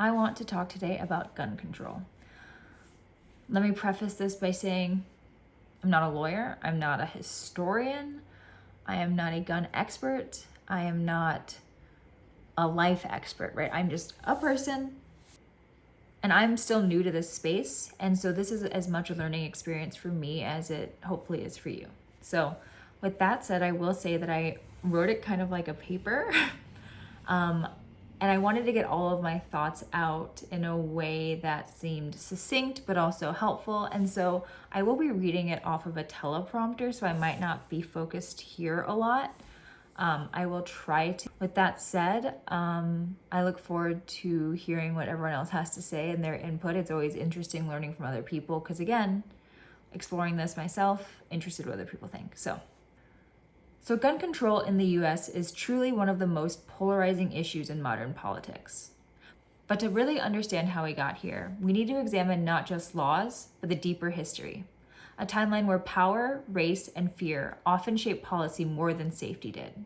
I want to talk today about gun control. Let me preface this by saying I'm not a lawyer, I'm not a historian, I am not a gun expert, I am not a life expert, right? I'm just a person, and I'm still new to this space, and so this is as much a learning experience for me as it hopefully is for you. So with that said, I will say that I wrote it kind of like a paper, and I wanted to get all of my thoughts out in a way that seemed succinct but also helpful, and so I will be reading it off of a teleprompter, so I might not be focused here a lot. I will try to. With that said, I look forward to hearing what everyone else has to say and their input. It's always interesting learning from other people because, again, exploring this myself, interested what other people think. So gun control in the US is truly one of the most polarizing issues in modern politics. But to really understand how we got here, we need to examine not just laws, but the deeper history. A timeline where power, race, and fear often shape policy more than safety did.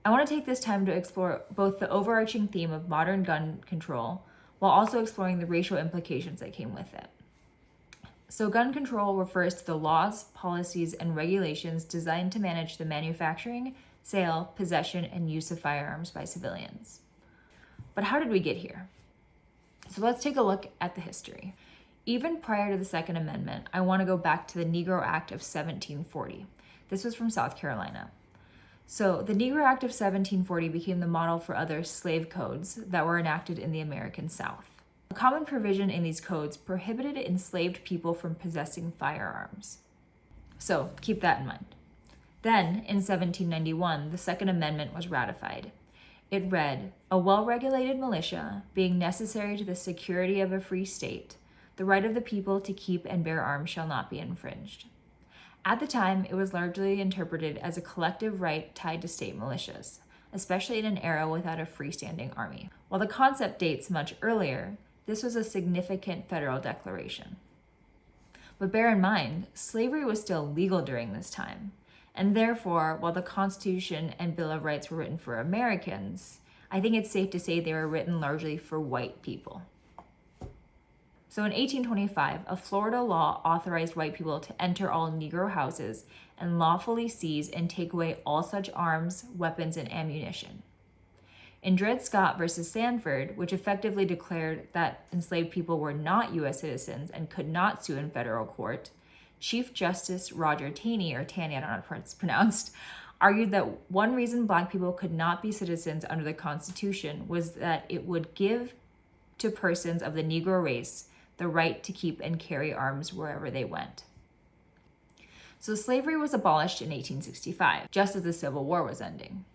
I want to take this time to explore both the overarching theme of modern gun control while also exploring the racial implications that came with it. So gun control refers to the laws, policies, and regulations designed to manage the manufacturing, sale, possession, and use of firearms by civilians. But how did we get here? So let's take a look at the history. Even prior to the Second Amendment, I want to go back to the Negro Act of 1740. This was from South Carolina. So the Negro Act of 1740 became the model for other slave codes that were enacted in the American South. A common provision in these codes prohibited enslaved people from possessing firearms. So keep that in mind. Then, in 1791, the Second Amendment was ratified. It read, "A well-regulated militia, being necessary to the security of a free state, the right of the people to keep and bear arms shall not be infringed." At the time, it was largely interpreted as a collective right tied to state militias, especially in an era without a freestanding army. While the concept dates much earlier, this was a significant federal declaration. But bear in mind, slavery was still legal during this time, and therefore, while the Constitution and Bill of Rights were written for Americans, I think it's safe to say they were written largely for white people. So in 1825, a Florida law authorized white people to enter all Negro houses and lawfully seize and take away all such arms, weapons, and ammunition. In Dred Scott versus Sanford, which effectively declared that enslaved people were not U.S. citizens and could not sue in federal court, Chief Justice Roger Taney, or Taney, I don't know how it's pronounced, argued that one reason Black people could not be citizens under the Constitution was that it would give to persons of the Negro race the right to keep and carry arms wherever they went. So slavery was abolished in 1865, just as the Civil War was ending.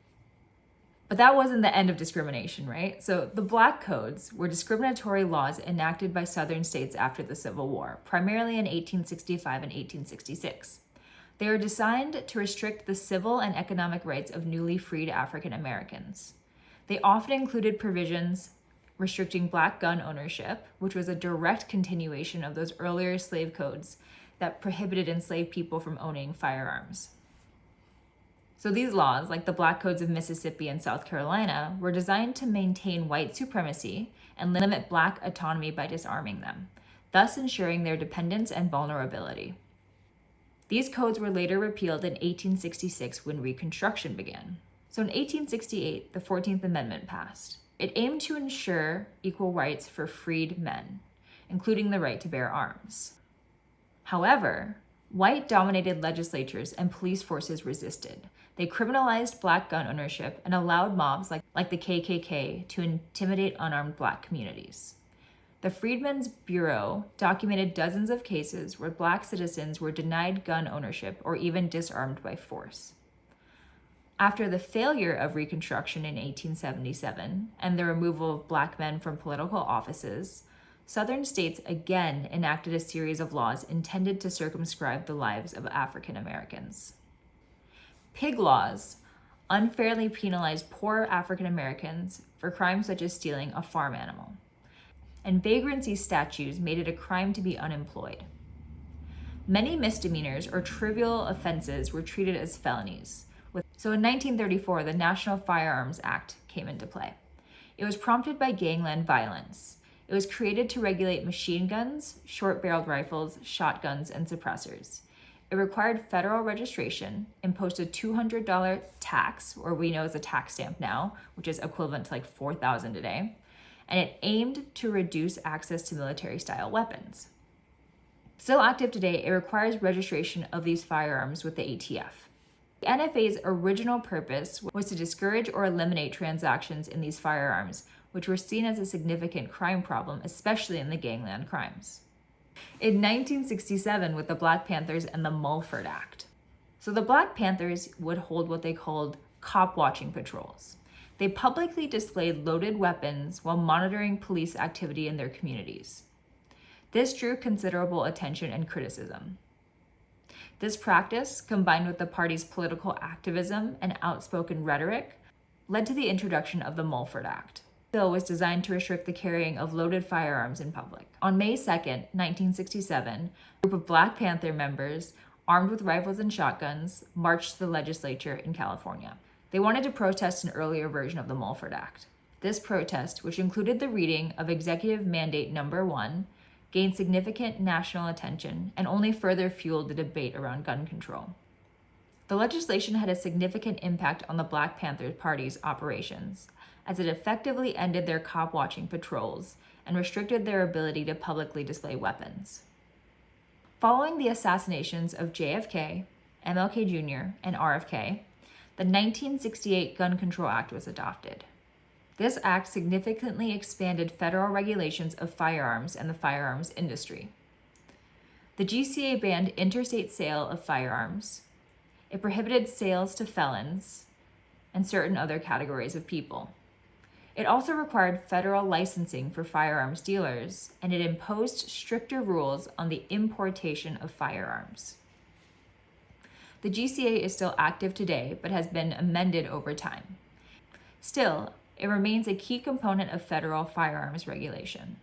But that wasn't the end of discrimination, right? So the Black Codes were discriminatory laws enacted by Southern states after the Civil War, primarily in 1865 and 1866. They were designed to restrict the civil and economic rights of newly freed African Americans. They often included provisions restricting Black gun ownership, which was a direct continuation of those earlier slave codes that prohibited enslaved people from owning firearms. So these laws, like the Black Codes of Mississippi and South Carolina, were designed to maintain white supremacy and limit Black autonomy by disarming them, thus ensuring their dependence and vulnerability. These codes were later repealed in 1866 when Reconstruction began. So in 1868, the 14th Amendment passed. It aimed to ensure equal rights for freed men, including the right to bear arms. However, white-dominated legislatures and police forces resisted. They criminalized Black gun ownership and allowed mobs like the KKK to intimidate unarmed Black communities. The Freedmen's Bureau documented dozens of cases where Black citizens were denied gun ownership or even disarmed by force. After the failure of Reconstruction in 1877 and the removal of Black men from political offices, Southern states again enacted a series of laws intended to circumscribe the lives of African Americans. Pig laws unfairly penalized poor African Americans for crimes such as stealing a farm animal, and vagrancy statutes made it a crime to be unemployed. Many misdemeanors or trivial offenses were treated as felonies. So in 1934, the National Firearms Act came into play. It was prompted by gangland violence. It was created to regulate machine guns, short-barreled rifles, shotguns, and suppressors. It required federal registration, imposed a $200 tax, or we know as a tax stamp now, which is equivalent to like $4,000 today, and it aimed to reduce access to military-style weapons. Still active today, it requires registration of these firearms with the ATF. The NFA's original purpose was to discourage or eliminate transactions in these firearms, which were seen as a significant crime problem, especially in the gangland crimes. In 1967, with the Black Panthers and the Mulford Act. So the Black Panthers would hold what they called cop-watching patrols. They publicly displayed loaded weapons while monitoring police activity in their communities. This drew considerable attention and criticism. This practice, combined with the party's political activism and outspoken rhetoric, led to the introduction of the Mulford Act. The bill was designed to restrict the carrying of loaded firearms in public. On May 2, 1967, a group of Black Panther members, armed with rifles and shotguns, marched to the legislature in California. They wanted to protest an earlier version of the Mulford Act. This protest, which included the reading of Executive Mandate No. 1, gained significant national attention and only further fueled the debate around gun control. The legislation had a significant impact on the Black Panther Party's operations, as it effectively ended their cop-watching patrols and restricted their ability to publicly display weapons. Following the assassinations of JFK, MLK Jr., and RFK, the 1968 Gun Control Act was adopted. This act significantly expanded federal regulations of firearms and the firearms industry. The GCA banned interstate sale of firearms. It prohibited sales to felons and certain other categories of people. It also required federal licensing for firearms dealers, and it imposed stricter rules on the importation of firearms. The GCA is still active today, but has been amended over time. Still, it remains a key component of federal firearms regulation.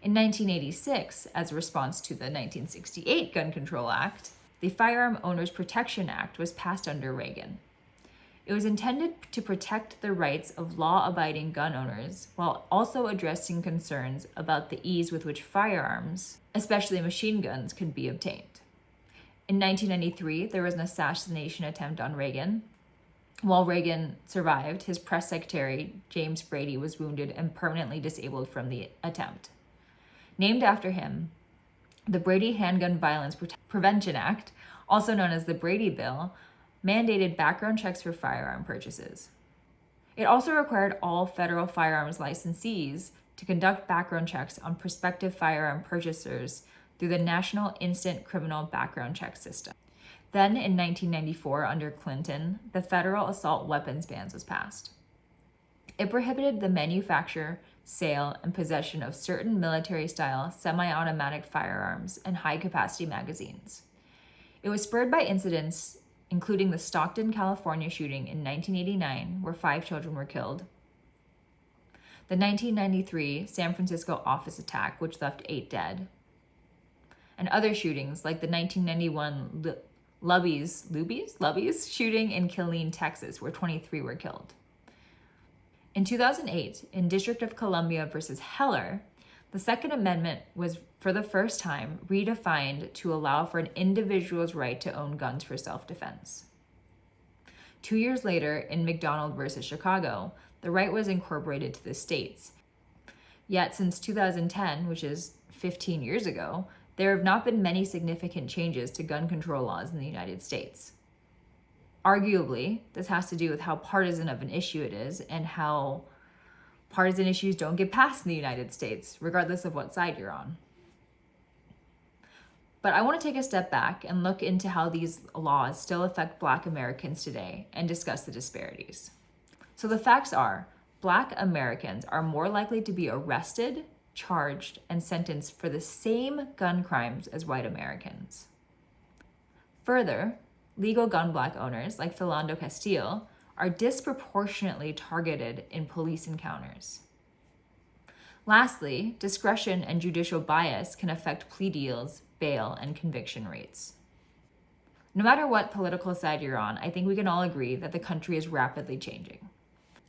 In 1986, as a response to the 1968 Gun Control Act, the Firearm Owners Protection Act was passed under Reagan. It was intended to protect the rights of law-abiding gun owners while also addressing concerns about the ease with which firearms, especially machine guns, could be obtained. In 1993, there was an assassination attempt on Reagan. While Reagan survived, his press secretary, James Brady, was wounded and permanently disabled from the attempt. Named after him, the Brady Handgun Violence Prevention Act, also known as the Brady Bill, mandated background checks for firearm purchases. It also required all federal firearms licensees to conduct background checks on prospective firearm purchasers through the National Instant Criminal Background Check System. Then, in 1994, under Clinton, the federal assault weapons ban was passed. It prohibited the manufacture, sale, and possession of certain military-style semi-automatic firearms and high-capacity magazines. It was spurred by incidents including the Stockton, California shooting in 1989, where 5 children were killed, the 1993 San Francisco office attack, which left 8 dead, and other shootings like the 1991 Lubies shooting in Killeen, Texas, where 23 were killed. In 2008, in District of Columbia versus Heller, the Second Amendment was, for the first time, redefined to allow for an individual's right to own guns for self-defense. 2 years later, in McDonald versus Chicago, the right was incorporated to the states. Yet since 2010, which is 15 years ago, there have not been many significant changes to gun control laws in the United States. Arguably, this has to do with how partisan of an issue it is and how partisan issues don't get passed in the United States, regardless of what side you're on. But I want to take a step back and look into how these laws still affect Black Americans today and discuss the disparities. So the facts are, Black Americans are more likely to be arrested, charged, and sentenced for the same gun crimes as white Americans. Further, legal gun Black owners, like Philando Castile, are disproportionately targeted in police encounters. Lastly, discretion and judicial bias can affect plea deals, bail, and conviction rates. No matter what political side you're on, I think we can all agree that the country is rapidly changing.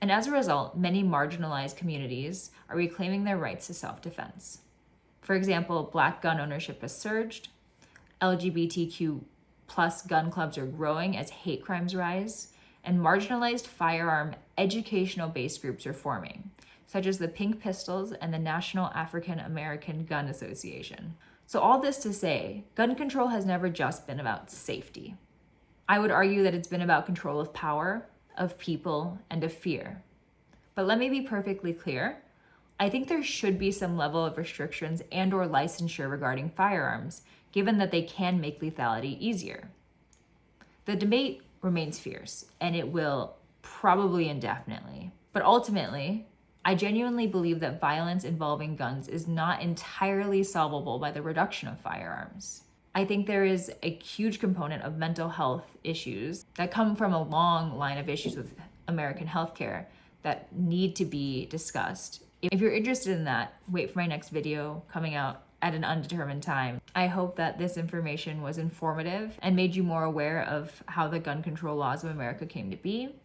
And as a result, many marginalized communities are reclaiming their rights to self-defense. For example, Black gun ownership has surged, LGBTQ plus gun clubs are growing as hate crimes rise, and marginalized firearm educational-based groups are forming, such as the Pink Pistols and the National African American Gun Association. So all this to say, gun control has never just been about safety. I would argue that it's been about control of power, of people, and of fear. But let me be perfectly clear. I think there should be some level of restrictions and or licensure regarding firearms, given that they can make lethality easier. The debate remains fierce, and it will probably indefinitely. But ultimately, I genuinely believe that violence involving guns is not entirely solvable by the reduction of firearms. I think there is a huge component of mental health issues that come from a long line of issues with American healthcare that need to be discussed. If you're interested in that, wait for my next video coming out at an undetermined time. I hope that this information was informative and made you more aware of how the gun control laws of America came to be,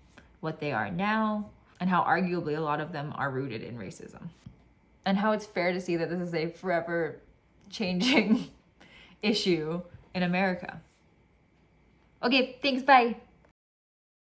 what they are now, and how arguably a lot of them are rooted in racism. And how it's fair to see that this is a forever changing issue in America. Okay, thanks, bye.